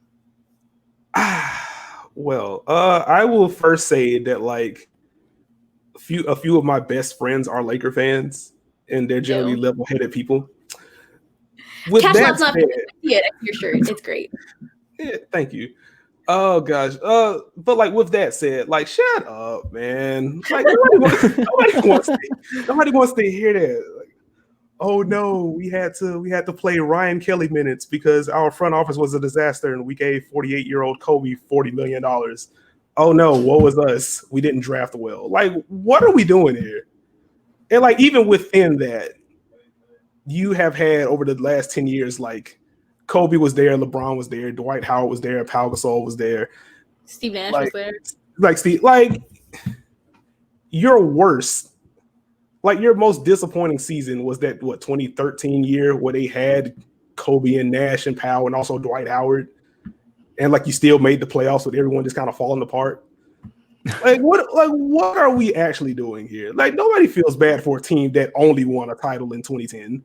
Well, I will first say that like a few of my best friends are Laker fans, and they're generally level-headed people. With Cash that Lab's not said, your shirt. It's great. Yeah, thank you. Oh gosh. But like, with that said, like, shut up, man. Like, nobody wants to hear that. Like, oh no, we had to play Ryan Kelly minutes because our front office was a disaster and we gave 48-year-old Kobe $40 million. Oh no, woe was us. We didn't draft well. Like, what are we doing here? And like, even within that, you have had over the last 10 years, like, Kobe was there, LeBron was there, Dwight Howard was there, Pau Gasol was there, Steve Nash was there. Like, Steve, like, your worst Like your most disappointing season was that 2013 year where they had Kobe and Nash and Powell and also Dwight Howard, and like you still made the playoffs with everyone just kind of falling apart. What are we actually doing here? Like nobody feels bad for a team that only won a title in 2010.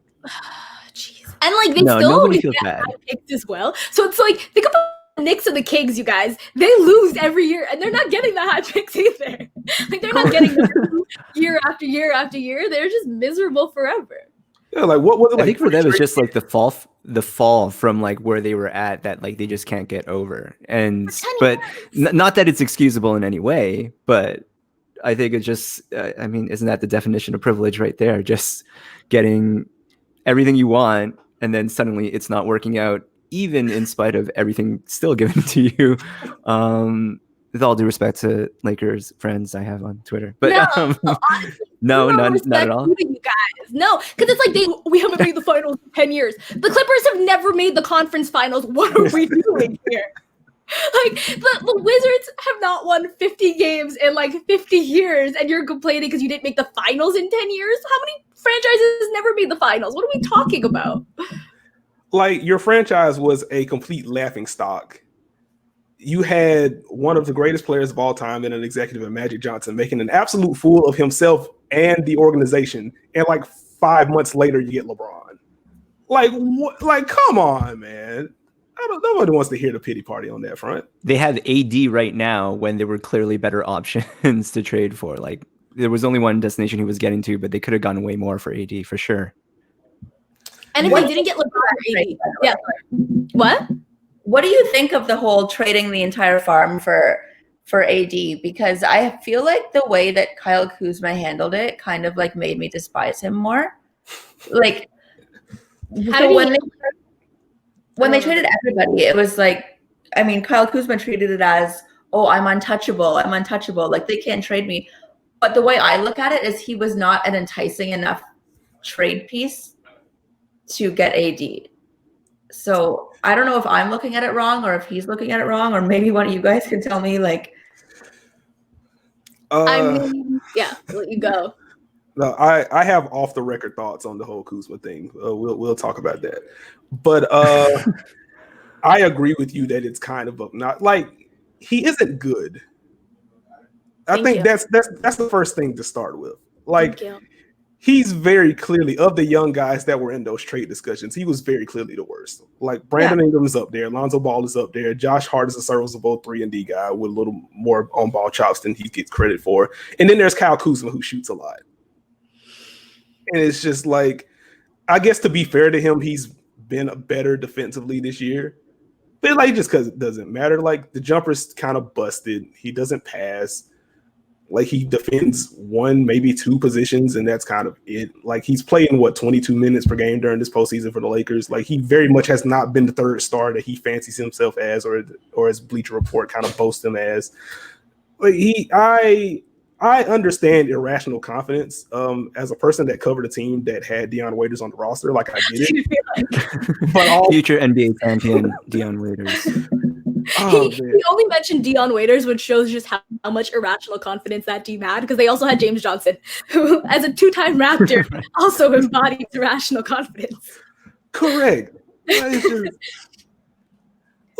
Jeez. And like they still nobody feels bad picked as well. So it's like think about the Knicks and the Kings, you guys. They lose every year, and they're not getting the high picks either. Like they're not getting them year after year after year. They're just miserable forever. Yeah, like what was it? I think for them it's just like the fall from like where they were at that like they just can't get over. And but not that it's excusable in any way, but I think it's just I mean, isn't that the definition of privilege right there? Just getting everything you want and then suddenly it's not working out, even in spite of everything still given to you. With all due respect to Lakers friends I have on Twitter, but no, not at all. You guys, no, because it's like we haven't made the finals in 10 years. The Clippers have never made the conference finals. What are we doing here? Like the Wizards have not won 50 games in like 50 years, and you're complaining because you didn't make the finals in 10 years. How many franchises never made the finals? What are we talking about? Like your franchise was a complete laughingstock. You had one of the greatest players of all time and an executive in Magic Johnson making an absolute fool of himself and the organization. And like 5 months later, you get LeBron. Like, what? Like, come on, man. Nobody wants to hear the pity party on that front. They have AD right now when there were clearly better options to trade for. Like, there was only one destination he was getting to, but they could have gotten way more for AD for sure. And if they didn't get LeBron or AD, yeah. What? What do you think of the whole trading the entire farm for AD? Because I feel like the way that Kyle Kuzma handled it kind of like made me despise him more. Like when they traded everybody, it was like, I mean, Kyle Kuzma treated it as, oh, I'm untouchable. Like they can't trade me. But the way I look at it is he was not an enticing enough trade piece to get AD. So I don't know if I'm looking at it wrong or if he's looking at it wrong, or maybe one of you guys can tell me. Like, I mean, yeah, let you go. No, I have off the record thoughts on the whole Kuzma thing. We'll talk about that. But I agree with you that it's kind of not like he isn't good. I think that's the first thing to start with. Like he's very clearly, of the young guys that were in those trade discussions, he was very clearly the worst. Like Brandon Ingram is up there, Lonzo Ball is up there, Josh Hart is a serviceable 3-and-D guy with a little more on ball chops than he gets credit for. And then there's Kyle Kuzma, who shoots a lot. And it's just like, I guess to be fair to him, he's been better defensively this year. But like, just because it doesn't matter, like the jumper's kind of busted. He doesn't pass. Like he defends one, maybe two positions, and that's kind of it. Like he's playing 22 minutes per game during this postseason for the Lakers. Like he very much has not been the third star that he fancies himself as, or as Bleacher Report kind of boasts him as. Like I understand irrational confidence. As a person that covered a team that had Dion Waiters on the roster, like I get it. But future NBA champion Dion Waiters. He only mentioned Dion Waiters, which shows just how much irrational confidence that team had, because they also had James Johnson, who, as a 2-time Raptor, also embodies irrational confidence. Correct.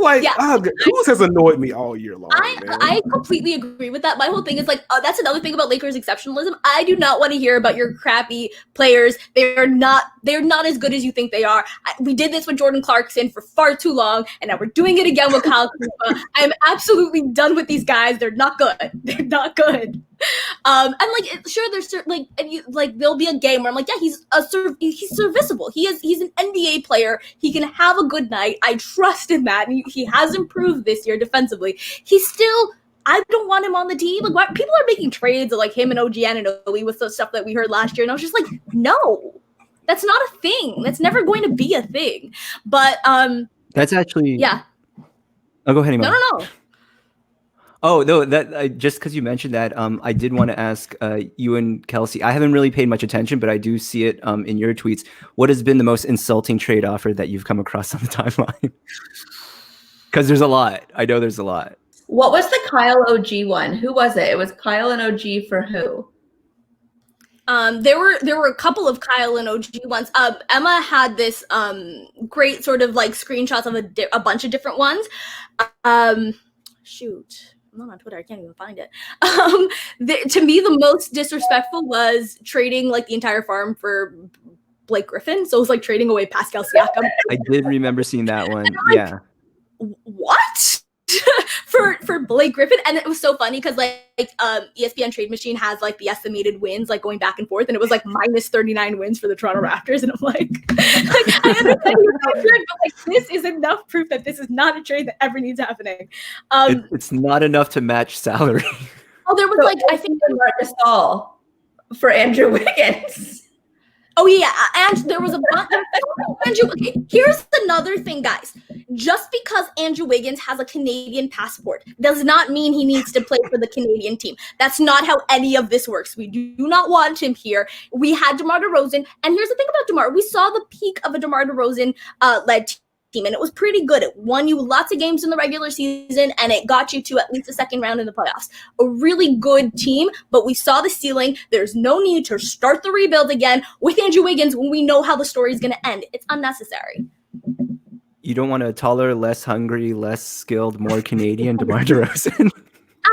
Kuz has annoyed me all year long. I completely agree with that. My whole thing is like, that's another thing about Lakers exceptionalism. I do not want to hear about your crappy players. They're not as good as you think they are. We did this with Jordan Clarkson for far too long, and now we're doing it again with Kyle Kuzma. I'm absolutely done with these guys. They're not good. They're not good. And like, sure, there's like, and you like, there'll be a game where I'm like, yeah, he's serviceable. He's an NBA player. He can have a good night. I trust in that. And he has improved this year defensively. He's still, I don't want him on the team. Like, why, people are making trades of like him and OG Anunoby with the stuff that we heard last year, and I was just like, no, that's not a thing. That's never going to be a thing. But that's actually Oh, go ahead, Imman. No. Oh, no, that just because you mentioned that, I did want to ask you and Kelsey. I haven't really paid much attention, but I do see it in your tweets. What has been the most insulting trade offer that you've come across on the timeline? Because there's a lot. I know there's a lot. What was the Kyle OG one? Who was it? It was Kyle and OG for who? There were a couple of Kyle and OG ones. Emma had this great sort of like screenshots of a bunch of different ones. Shoot, I'm not on Twitter. I can't even find it. To me, the most disrespectful was trading like the entire farm for Blake Griffin. So it was like trading away Pascal Siakam. I did remember seeing that one. Yeah. What? for Blake Griffin, and it was so funny because like ESPN Trade Machine has like the estimated wins like going back and forth, and it was like minus 39 wins for the Toronto Raptors, and I'm like I understand you're so good, but like this is enough proof that this is not a trade that ever needs happening. It's not enough to match salary. Oh, there was So like I think Marcus Gasol for Andrew Wiggins. Oh yeah, and there was a bunch. Andrew, okay, here's another thing, guys. Just because Andrew Wiggins has a Canadian passport does not mean he needs to play for the Canadian team. That's not how any of this works. We do not want him here. We had DeMar DeRozan, and here's the thing about DeMar. We saw the peak of a DeMar DeRozan led team, and it was pretty good. It won you lots of games in the regular season, and it got you to at least the second round in the playoffs. A really good team, but we saw the ceiling. There's no need to start the rebuild again with Andrew Wiggins when we know how the story is going to end. It's unnecessary. You don't want a taller, less hungry, less skilled, more Canadian DeMar DeRozan?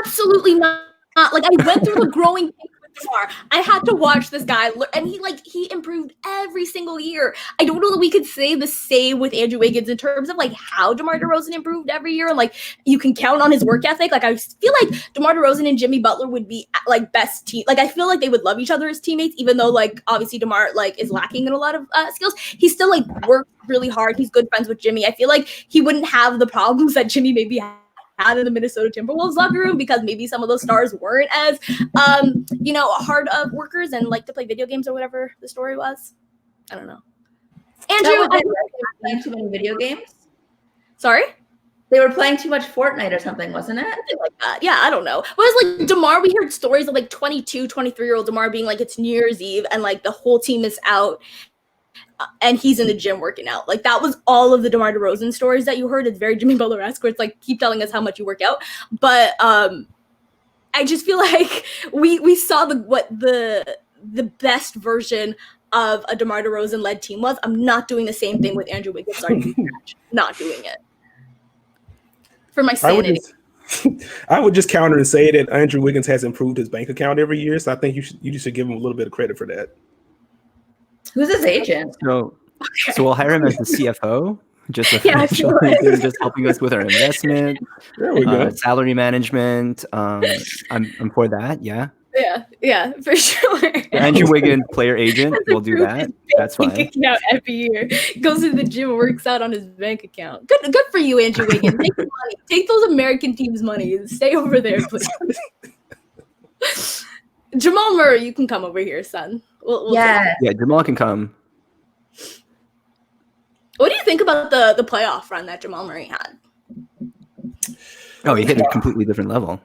Absolutely not. Like, I went through the growing pains with DeMar. I had to watch this guy, and he improved every single year. I don't know that we could say the same with Andrew Wiggins in terms of like how DeMar DeRozan improved every year, and like you can count on his work ethic. Like I feel like DeMar DeRozan and Jimmy Butler would be like best team. Like I feel like they would love each other as teammates, even though like obviously DeMar like is lacking in a lot of skills. He still like works really hard. He's good friends with Jimmy. I feel like he wouldn't have the problems that Jimmy maybe had in the Minnesota Timberwolves locker room because maybe some of those stars weren't as hard of workers and like to play video games or whatever the story was. I don't know. Andrew, They were playing too many video games. Sorry? They were playing too much Fortnite or something, wasn't it? Something like that. Yeah, I don't know. But it's like DeMar, we heard stories of like 22, 23-year-old DeMar being like, it's New Year's Eve and like the whole team is out and he's in the gym working out. Like that was all of the DeMar DeRozan stories that you heard. It's very Jimmy Butler-esque where it's like, keep telling us how much you work out. But I just feel like we saw what the best version of a DeMar DeRozan led team was. I'm not doing the same thing with Andrew Wiggins starting from scratch. Not doing it. For my sanity. I would just counter and say that Andrew Wiggins has improved his bank account every year. So I think you should give him a little bit of credit for that. Who's his agent? So we'll hire him as the CFO, just sure. just helping us with our investment, There we go. salary management. I'm for that. Yeah. Yeah, for sure. Andrew Wiggins, player agent, we'll do that. That's fine. Account every year, goes to the gym, works out on his bank account. Good for you, Andrew Wiggins. Take the money. Take those American teams' money and stay over there, please. Jamal Murray, you can come over here, son. We'll Yeah. Yeah, Jamal can come. What do you think about the playoff run that Jamal Murray had? Oh, he hit a completely different level.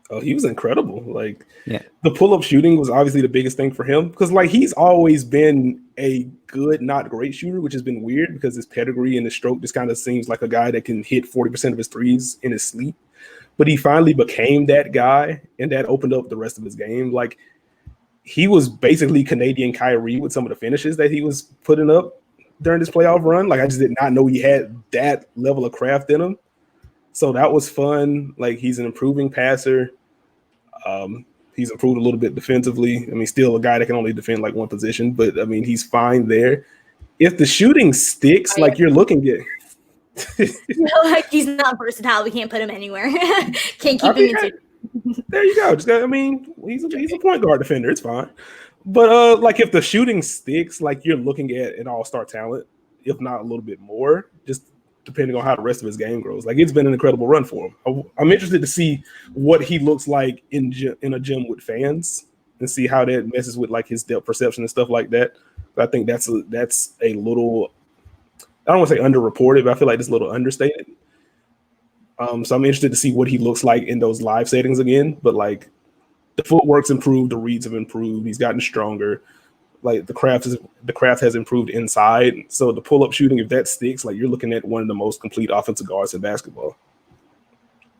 Oh, he was incredible. Like, yeah, the pull-up shooting was obviously the biggest thing for him because, like, he's always been a good, not great shooter, which has been weird because his pedigree and his stroke just kind of seems like a guy that can hit 40% of his threes in his sleep. But he finally became that guy, and that opened up the rest of his game. Like, he was basically Canadian Kyrie with some of the finishes that he was putting up during this playoff run. Like, I just did not know he had that level of craft in him. So that was fun. Like, he's an improving passer. He's improved a little bit defensively. I mean, still a guy that can only defend like one position, but I mean, he's fine there. If the shooting sticks, like you're looking at, like he's not versatile. We can't put him anywhere. Can't keep him in. There you go. He's a point guard defender. It's fine. But like if the shooting sticks, like you're looking at an all-star talent, if not a little bit more, just depending on how the rest of his game grows. Like, it's been an incredible run for him. I'm interested to see what he looks like in a gym with fans and see how that messes with like his depth perception and stuff like that. But I think that's a little, I don't want to say underreported, but I feel like it's a little understated. So I'm interested to see what he looks like in those live settings again. But like the footwork's improved, the reads have improved, he's gotten stronger. Like the craft has improved inside. So the pull-up shooting, if that sticks, like you're looking at one of the most complete offensive guards in basketball.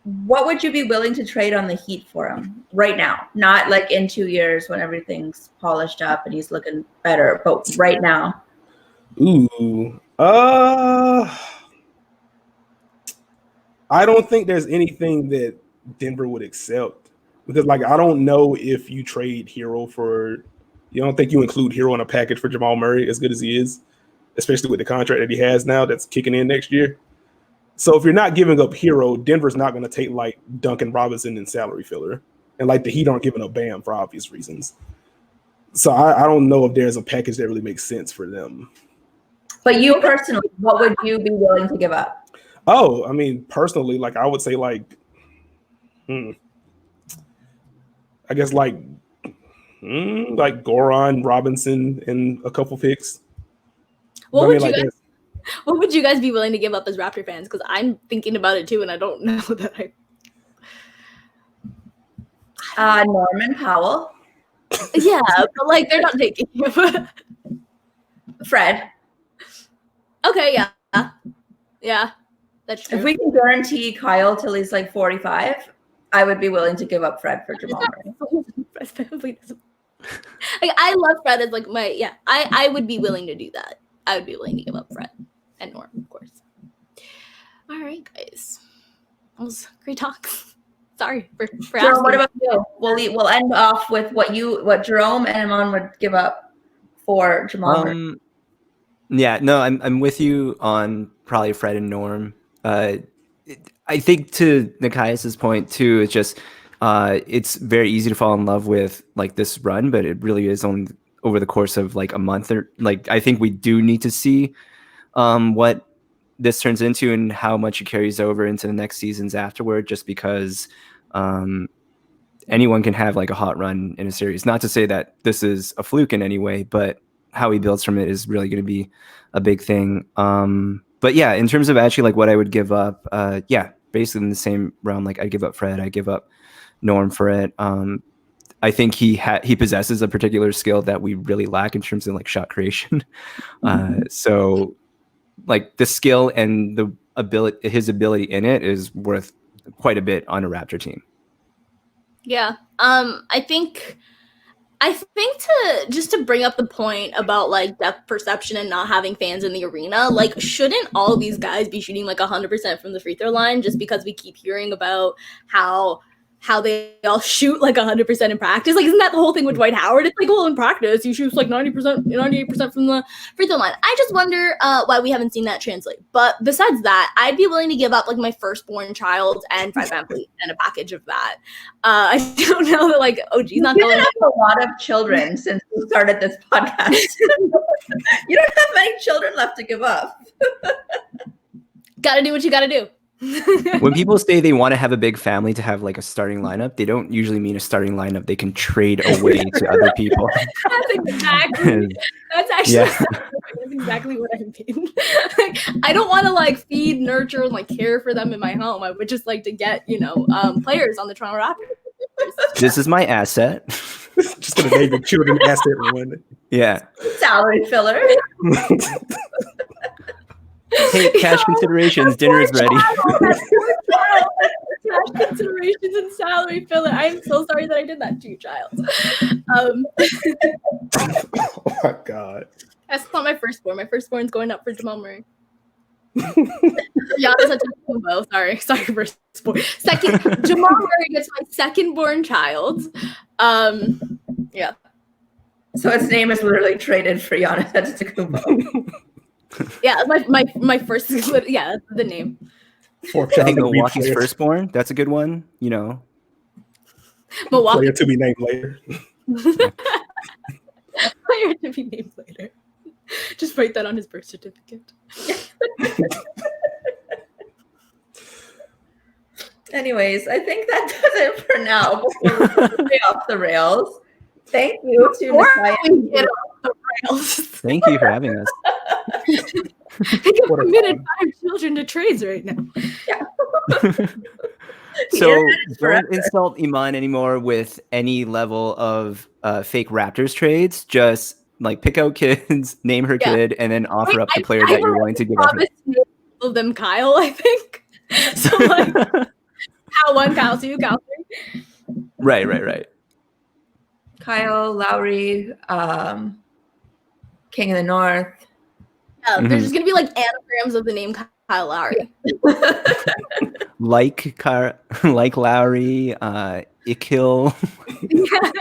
what would you be willing to trade on the Heat for him right now? Not like in 2 years when everything's polished up and he's looking better, but right now. Ooh. I don't think there's anything that Denver would accept because, like, I don't know if you trade Herro for. You don't think you include Herro in a package for Jamal Murray as good as he is, especially with the contract that he has now that's kicking in next year. So if you're not giving up Herro, Denver's not going to take like Duncan Robinson and salary filler, and like the Heat aren't giving up Bam for obvious reasons. So I don't know if there's a package that really makes sense for them. But you personally, what would you be willing to give up? Oh, I mean, personally, like I would say, like, I guess like Goran, Robinson, and a couple picks. What What would you guys be willing to give up as Raptor fans? Because I'm thinking about it too, and I don't know that Norman Powell. Yeah, but like they're not taking him. Fred. Okay, yeah, that's true. If we can guarantee Kyle till he's like 45, I would be willing to give up Fred for Jamal Murray. Like I love Fred as like I would be willing to do that. I would be willing to give up Fred and Norm, of course. All right, guys. That was great talk. Sorry for Jerome, asking. what about you? We'll end off with what Jerome and Imman would give up for Jamal Murray. Yeah, no, I'm with you on probably Fred and Norm. I think to Nikias's point too, it's just it's very easy to fall in love with like this run, but it really is only over the course of like a month or like I think we do need to see what this turns into and how much it carries over into the next seasons afterward, just because anyone can have like a hot run in a series. Not to say that this is a fluke in any way, but how he builds from it is really going to be a big thing. But yeah, in terms of actually like what I would give up, basically in the same realm, like I'd give up Fred, I'd give up Norm for it. I think he possesses a particular skill that we really lack in terms of like shot creation. So like the skill and his ability in it is worth quite a bit on a Raptor team. Yeah. I think to bring up the point about like depth perception and not having fans in the arena, like shouldn't all of these guys be shooting like 100% from the free throw line just because we keep hearing about how they all shoot like 100% in practice? Like, isn't that the whole thing with Dwight Howard? It's like, well, in practice, he shoots like 90%, 98% from the free throw line. I just wonder why we haven't seen that translate. But besides that, I'd be willing to give up like my firstpborn child and Fred VanVleet and a package of that. I don't know that like OG's not going. You have a lot of children since we started this podcast. You don't have many children left to give up. Gotta do what you gotta do. When people say they want to have a big family to have like a starting lineup, they don't usually mean a starting lineup they can trade away to other people. That's exactly what I mean. Like, I don't want to like feed, nurture, and like care for them in my home. I would just like to get, players on the Toronto Raptors. This is my asset. Just gonna name your children asset one. Yeah. Salary filler. Hey, cash considerations. Dinner is ready. Cash considerations and salary filler. I am so sorry that I did that to you, child. Oh my god. That's not my firstborn. My firstborn's going up for Jamal Murray. Giannis Antetokounmpo. Sorry, firstborn. Second, Jamal Murray gets my second-born child. Yeah. So his name is literally traded for Giannis Antetokounmpo. Yeah, my first, yeah, that's the name. I think Milwaukee's firstborn. That's a good one. Milwaukee player to be named later. Player to be named later. Just write that on his birth certificate. Anyways, I think that does it for now. Before we stay off the rails. Thank you to Nikia. Thank you for having us. They committed 5 children to trades right now. Yeah. So don't insult Imman anymore with any level of fake Raptors trades. Just like pick out kids, name her kid, and then offer up the player that you're willing to give up. Of them, Kyle, I think. So like, Kyle 1, Kyle 2, Kyle 3. Right. Kyle, Lowry, King of the North. Yeah, there's just gonna be like anagrams of the name Kyle Lowry. Like Lowry, Ickhill.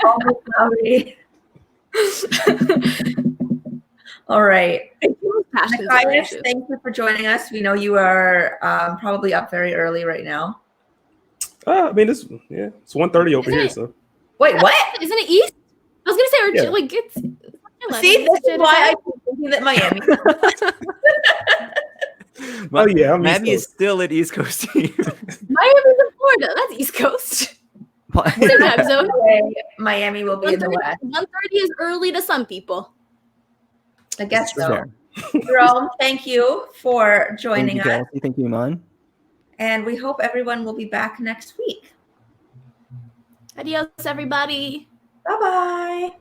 Almost Lowry. All right. Nikias, thank you for joining us. We know you are probably up very early right now. I mean, it's 1:30 over here. So wait, what? Isn't it East? I was gonna say, Yeah. like it's. See, this is why I keep thinking that Miami. Oh yeah, Miami is still at East Coast team. Miami's in Florida. That's East Coast. Same time zone. Miami will be in the West. 1:30 is early to some people. I guess so. Fair. Jerome, thank you for joining us. Kelsey. Thank you, Imman. And we hope everyone will be back next week. Adios, everybody. Bye-bye.